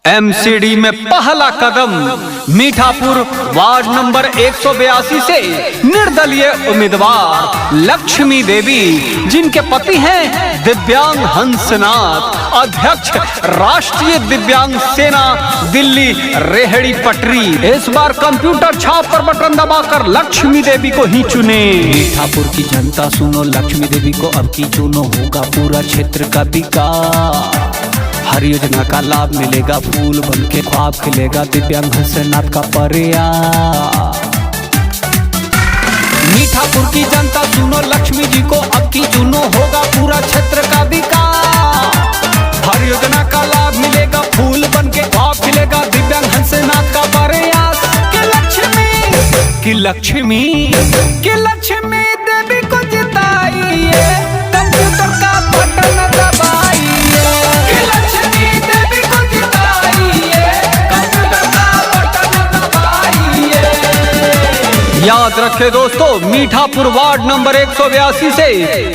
MCD में पहला कदम मीठापुर वार्ड नंबर 182 से निर्दलीय उम्मीदवार लक्ष्मी देवी, जिनके पति हैं दिव्यांग हंसनाथ, अध्यक्ष राष्ट्रीय दिव्यांग सेना दिल्ली रेहड़ी पटरी। इस बार कंप्यूटर छाप पर बटन दबाकर लक्ष्मी देवी को ही चुने। मीठापुर की जनता सुनो, लक्ष्मी देवी को अब की चुनो, होगा पूरा क्षेत्र का विकास। हर योजना का लाभ मिलेगा, फूल बन के ख्वाब खिलेगा, दिव्यांग हंसनाथ का प्रयास। मीठापुर की जनता सुनो, लक्ष्मी जी को अब की चुनो, होगा पूरा क्षेत्र का विकास। हर योजना का लाभ मिलेगा, फूल बन के ख्वाब खिलेगा, दिव्यांग हंसनाथ का प्रयास। कि लक्ष्मी देवी को जिताइए, कंप्यूटर का बटन दबाइए। कि लक्ष्मी देवी को जिताइए, कंप्यूटर का बटन दबाइए। याद रखे दोस्तों, मीठापुर वार्ड नंबर 182 से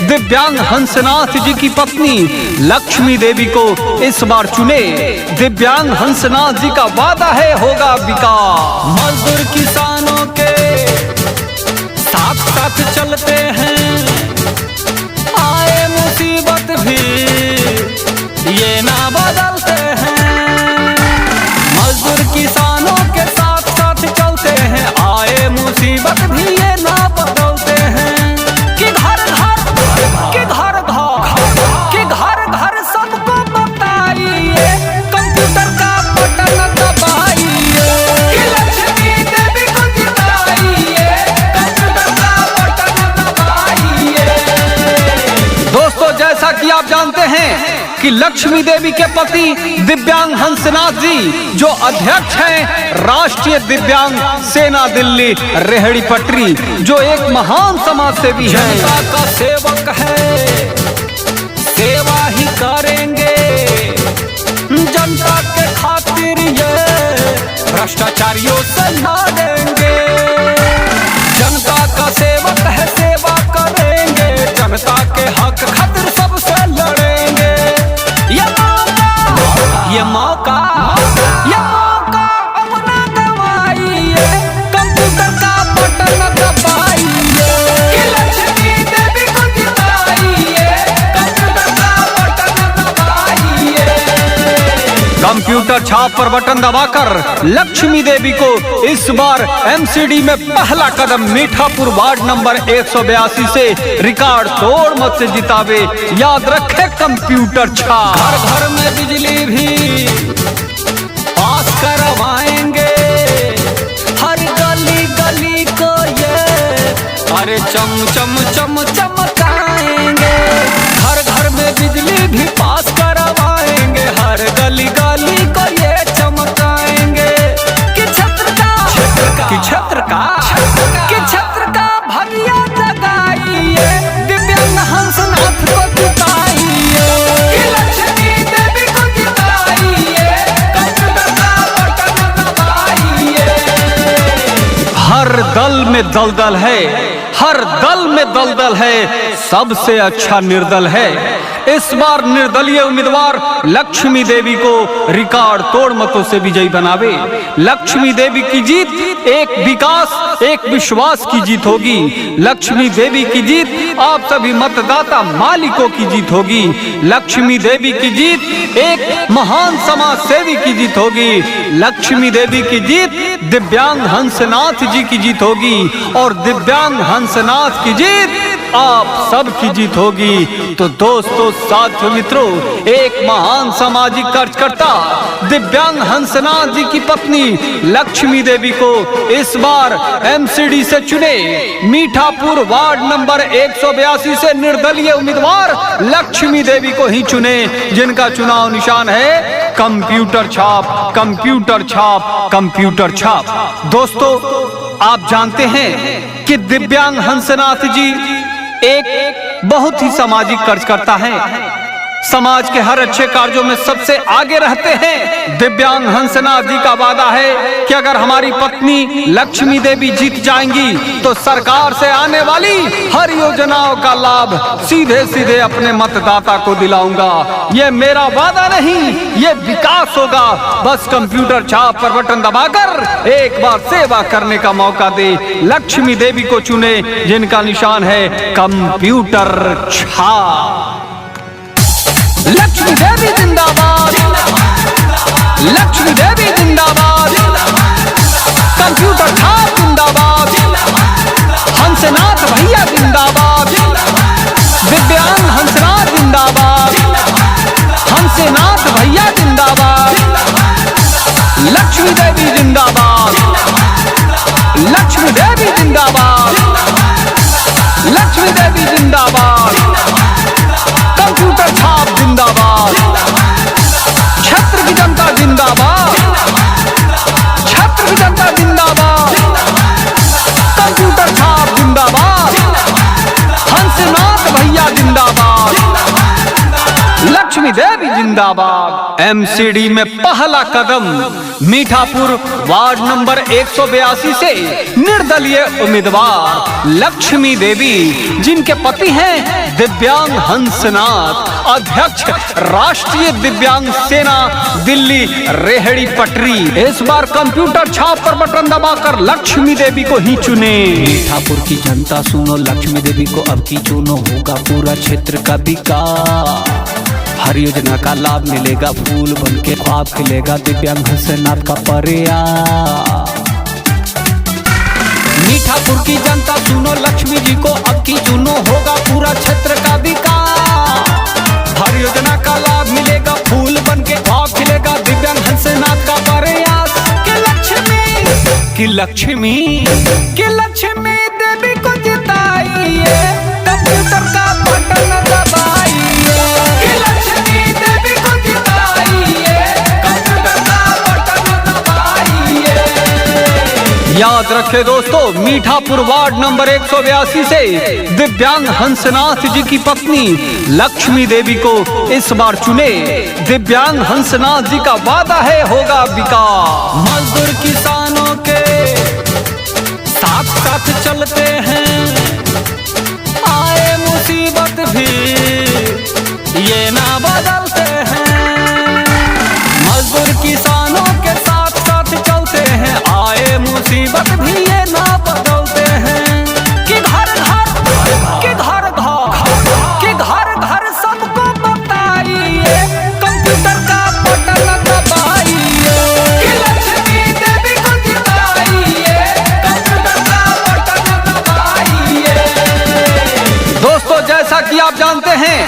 दिव्यांग हंसनाथ जी की पत्नी लक्ष्मी देवी को इस बार चुने। दिव्यांग हंसनाथ जी का वादा है होगा विकास। मजदूर किसानों के साथ साथ चलते हैं, आए मुसीबत भी ये ना बदलते हैं। मजदूर किसानों के साथ साथ चलते हैं, आए मुसीबत भी ये ना बदलते हैं। कि घर घर सबको बताइए, कंप्यूटर का बटन दबाइए। कि लक्ष्मी देवी को जिताइए, कंप्यूटर का बटन दबाइए। दोस्तों, जैसा कि आप जानते हैं कि लक्ष्मी देवी के पति दिव्यांग हंसनाथ जी, जो अध्यक्ष हैं राष्ट्रीय दिव्यांग सेना दिल्ली रेहड़ी पटरी, जो एक महान समाज सेवी हैं। जनता का सेवक है, सेवा ही करेंगे, जनता के खातिर ये भ्रष्टाचारियों से लड़ेंगे। जनता का सेवक है, सेवा करेंगे, जनता के हक खातिर सबसे लड़ेंगे। ये मौका अपना दबाइए, कंप्यूटर का बटन दबाइए। कि लक्ष्मी देवी को जिताइए, कंप्यूटर का बटन दबाइए। कंप्यूटर छाप पर बटन दबाकर लक्ष्मी देवी को इस बार एमसीडी में पहला कदम मीठापुर वार्ड नंबर 182 से रिकॉर्ड तोड़ मत से जितावे। याद रखे कंप्यूटर छाप। घर घर में बिजली भी पास करवाएंगे, हर गली गली को ये अरे चम चम चम चमकाएंगे। घर घर में बिजली भी पास करवाएंगे, हर गली गली को ये चमकाएंगे। कि छत्र का भगिया जगाइए, दिव्यांग हंसनाथ को जिताइए। कि लक्ष्मी देवी को जिताइए, कंप्यूटर का बटन दबाइए। हर दल में दलदल है, हर दल में दलदल है, सबसे अच्छा निर्दल है। इस बार निर्दलीय उम्मीदवार लक्ष्मी देवी को रिकॉर्ड तोड़ मतों से विजयी बनावे। लक्ष्मी देवी की जीत एक विकास, एक विश्वास की जीत होगी। लक्ष्मी देवी की जीत आप सभी मतदाता मालिकों की जीत होगी। लक्ष्मी देवी की जीत एक महान समाज सेवी की जीत होगी। लक्ष्मी देवी की जीत दिव्यांग हंसनाथ जी की जीत होगी, और दिव्यांग हंसनाथ की जीत आप सब की जीत होगी। तो दोस्तों, साथियों, मित्रों, एक महान सामाजिक कार्यकर्ता दिव्यांग हंसनाथ जी की पत्नी लक्ष्मी देवी को इस बार एमसीडी से चुने। मीठापुर वार्ड नंबर 182 से निर्दलीय उम्मीदवार लक्ष्मी देवी को ही चुने, जिनका चुनाव निशान है कंप्यूटर छाप, कंप्यूटर छाप, कंप्यूटर छाप। दोस्तों, आप जानते हैं कि दिव्यांग हंसनाथ जी एक बहुत ही सामाजिक कार्यकर्ता हैं। समाज के हर अच्छे कार्यों में सबसे आगे रहते हैं। दिव्यांग हंसनाथ जी का वादा है कि अगर हमारी पत्नी लक्ष्मी देवी जीत जाएंगी तो सरकार से आने वाली हर योजनाओं का लाभ सीधे सीधे अपने मतदाता को दिलाऊंगा। ये मेरा वादा नहीं, ये विकास होगा। बस कंप्यूटर छाप पर बटन दबाकर एक बार सेवा करने का मौका दे। लक्ष्मी देवी को चुने जिनका निशान है कंप्यूटर छाप। लक्ष्मी देवी जिंदाबाद, लक्ष्मी देवी जिंदाबाद, कंप्यूटर छाप जिंदाबाद, हंसनाथ भैया जिंदाबाद, दिव्यांग हंसनाथ जिंदाबाद, हंसनाथ भैया जिंदाबाद, लक्ष्मी देवी जिंदाबाद, लक्ष्मी देवी जिंदाबाद, लक्ष्मी देवी जिंदाबाद, कंप्यूटर छाप जिंदाबाद, क्षेत्र की जनता जिंदाबाद, क्षेत्र की जनता जिंदाबाद, कंप्यूटर छाप जिंदाबाद, हंसनाथ भैया जिंदाबाद, लक्ष्मी देवी जिंदाबाद। एमसीडी में पहला कदम मीठापुर वार्ड नंबर 182 से निर्दलीय उम्मीदवार लक्ष्मी देवी, जिनके पति हैं दिव्यांग हंसनाथ, अध्यक्ष राष्ट्रीय दिव्यांग सेना दिल्ली रेहड़ी पटरी। इस बार कंप्यूटर छाप पर बटन दबाकर लक्ष्मी देवी को ही चुने। मीठापुर की जनता सुनो, लक्ष्मी देवी को अब की चुनो, होगा पूरा क्षेत्र का विकास। हर योजना का लाभ मिलेगा, फूल बन के ख्वाब खिलेगा दिव्यांग हंसनाथ का प्रयास। मीठापुर की जनता सुनो, लक्ष्मी जी को अब की चुनो, होगा पूरा क्षेत्र का विकास। हर योजना का लाभ मिलेगा, फूल बन के ख्वाब खिलेगा दिव्यांग हंसनाथ का प्रयास। कि लक्ष्मी देवी को जिताइए, कंप्यूटर का बटन दबाइए। कि लक्ष्मी देवी को जिताइए, कंप्यूटर का बटन दबाइए। याद रखे दोस्तों, मीठापुर वार्ड नंबर 182 से दिव्यांग हंसनाथ जी की पत्नी लक्ष्मी देवी को इस बार चुने। दिव्यांग हंसनाथ जी का वादा है होगा विकास। मजदूर किसानों के साथ साथ चलते हैं, आए मुसीबत भी ये ना बदलते हैं। मजदूर किसानों के साथ साथ चलते हैं, आए मुसीबत भी ये ना बदलते हैं। कि घर घर सबको बताइए, कंप्यूटर का बटन दबाइए। कि लक्ष्मी देवी को जिताइए, कंप्यूटर का बटन दबाइए। दोस्तों, जैसा कि आप जानते हैं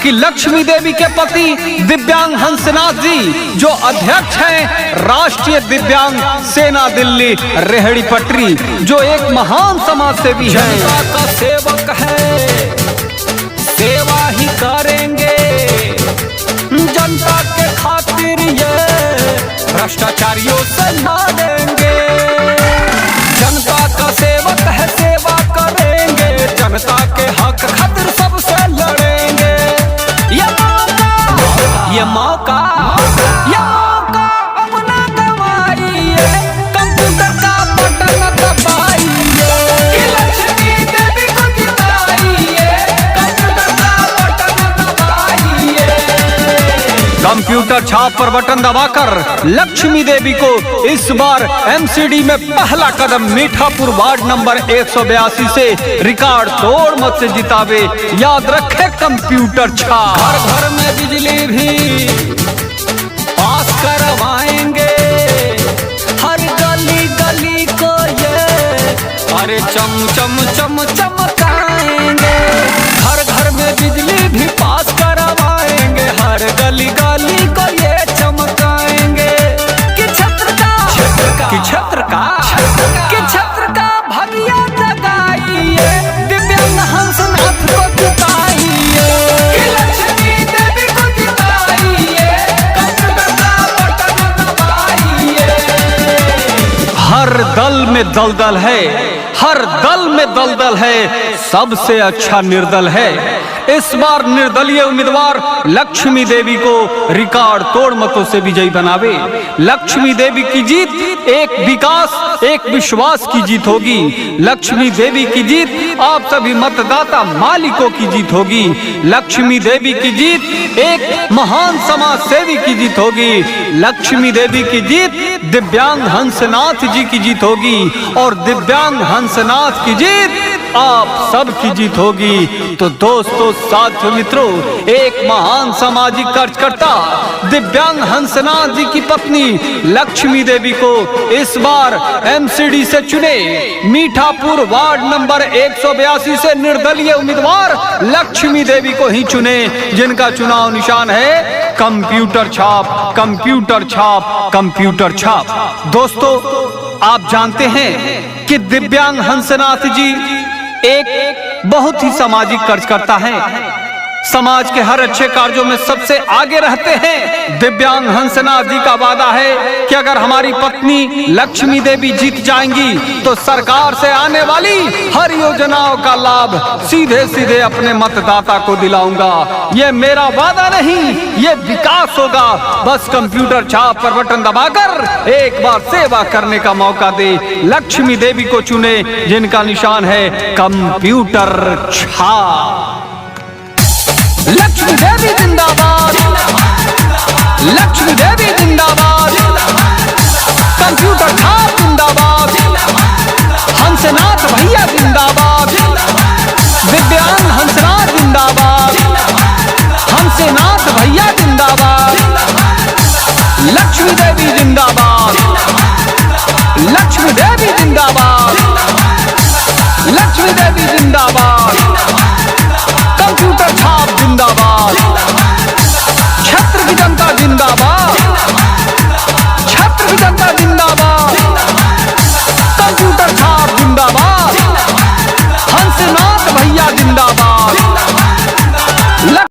कि लक्ष्मी देवी के पति दिव्यांग हंसनाथ जी जो अध्यक्ष हैं राष्ट्रीय दिव्यांग सेना दिल्ली रेहड़ी पटरी, जो एक महान समाज सेवी है। जनता का सेवक है, सेवा ही करेंगे जनता के खातिर, ये भ्रष्टाचारियों से लड़ेंगे। जनता का सेवक है, सेवा करेंगे, जनता के हक खातिर सबसे लड़ेंगे। ये मौका अपना दबाइए, कंप्यूटर का बटन दबाइए। कि लक्ष्मी देवी को जिताइए, कंप्यूटर का बटन दबाइए। कंप्यूटर छाप पर बटन दबाकर लक्ष्मी देवी को इस बार एमसीडी में पहला कदम मीठापुर वार्ड नंबर 182 से रिकॉर्ड तोड़ मत से जितावे। याद रखे कंप्यूटर छाप। घर घर में बिजली भी पास करवाएंगे, हर गली गली को ये अरे चम चम चम चमकाएंगे। हर घर में बिजली भी पास करवाएंगे, हर गली गली को ये चमकाएंगे। कि छत्र का भगिया जगाइए, दिव्यांग हंसनाथ को जिताइए। कि लक्ष्मी देवी को जिताइए, कंप्यूटर का बटन दबाइए। हर दल में दलदल है, हर दल में दलदल है, सबसे अच्छा निर्दल है। इस बार निर्दलीय उम्मीदवार लक्ष्मी देवी को रिकॉर्ड तोड़ मतों से विजयी बनावे। लक्ष्मी देवी की जीत एक विकास, एक विश्वास की जीत होगी। लक्ष्मी देवी की जीत आप सभी मतदाता मालिकों की जीत होगी। लक्ष्मी देवी की जीत एक महान समाज सेवी की जीत होगी। लक्ष्मी देवी की जीत दिव्यांग हंसनाथ जी की जीत होगी और दिव्यांग हंसनाथ की जीत आप सब की जीत होगी। तो दोस्तों, साथियों, मित्रों, एक महान सामाजिक कार्यकर्ता दिव्यांग हंसनाथ जी की पत्नी लक्ष्मी देवी को इस बार एमसीडी से चुने। मीठापुर वार्ड नंबर 182 से निर्दलीय उम्मीदवार लक्ष्मी देवी को ही चुने, जिनका चुनाव निशान है कंप्यूटर छाप, कंप्यूटर छाप, कंप्यूटर छाप। दोस्तों, आप जानते हैं कि दिव्यांग हंसनाथ जी एक बहुत ही सामाजिक कार्यकर्ता हैं। समाज के हर अच्छे कार्यों में सबसे आगे रहते हैं। दिव्यांग हंसनाथ जी का वादा है कि अगर हमारी पत्नी लक्ष्मी देवी जीत जाएंगी तो सरकार से आने वाली हर योजनाओं का लाभ सीधे सीधे अपने मतदाता को दिलाऊंगा। ये मेरा वादा नहीं, ये विकास होगा। बस कंप्यूटर छाप पर बटन दबाकर एक बार सेवा करने का मौका दे। लक्ष्मी देवी को चुने, जिनका निशान है कंप्यूटर छाप। लक्ष्मी देवी जिंदाबाद।